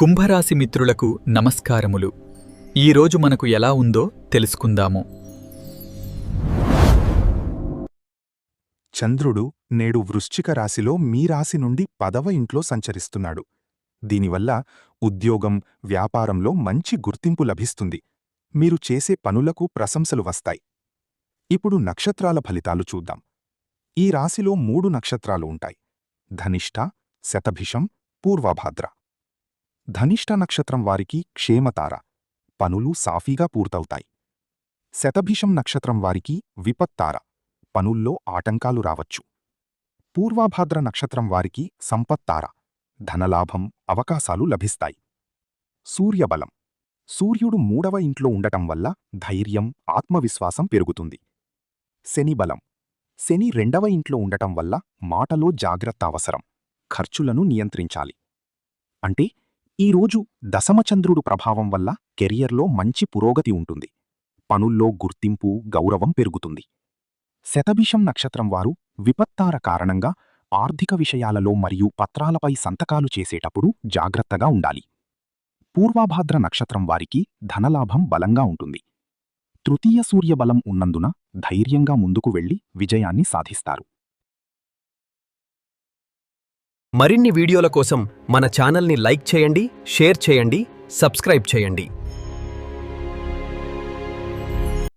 కుంభరాశి మిత్రులకు నమస్కారములు. ఈరోజు మనకు ఎలా ఉందో తెలుసుకుందాము. చంద్రుడు నేడు వృశ్చిక రాశిలో మీ రాశి నుండి 10వ ఇంట్లో సంచరిస్తున్నాడు. దీనివల్ల ఉద్యోగం, వ్యాపారంలో మంచి గుర్తింపు లభిస్తుంది. మీరు చేసే పనులకు ప్రశంసలు వస్తాయి. ఇప్పుడు నక్షత్రాల ఫలితాలు చూద్దాం. ఈ రాశిలో 3 నక్షత్రాలు ఉంటాయి: ధనిష్ట, శతభిషం, పూర్వభాద్ర. ధనిష్ట నక్షత్రం వారికి క్షేమతార, పనులు సాఫీగా పూర్తవుతాయి. శతభిషం నక్షత్రం వారికి విపత్తార, పనుల్లో ఆటంకాలు రావచ్చు. పూర్వభాద్ర నక్షత్రం వారికి సంపత్తార, ధనలాభం, అవకాశాలు లభిస్తాయి. సూర్యబలం: సూర్యుడు 3వ ఇంట్లో ఉండటం వల్ల ధైర్యం, ఆత్మవిశ్వాసం పెరుగుతుంది. శనిబలం: శని 2వ ఇంట్లో ఉండటం వల్ల మాటలో జాగ్రత్త అవసరం, ఖర్చులను నియంత్రించాలి. అంటే ఈరోజు దశమచంద్రుడు ప్రభావం వల్ల కెరియర్లో మంచి పురోగతి ఉంటుంది. పనుల్లో గుర్తింపు, గౌరవం పెరుగుతుంది. శతభిషం నక్షత్రం వారు విపత్తార కారణంగా ఆర్థిక విషయాలలో మరియు పత్రాలపై సంతకాలు చేసేటప్పుడు జాగ్రత్తగా ఉండాలి. పూర్వభాద్ర నక్షత్రం వారికి ధనలాభం బలంగా ఉంటుంది. తృతీయ సూర్యబలం ఉన్నందున ధైర్యంగా ముందుకు వెళ్లి విజయాన్ని సాధిస్తారు. మరిన్ని వీడియోల కోసం మన ఛానల్ని లైక్ చేయండి, షేర్ చేయండి, సబ్స్క్రైబ్ చేయండి.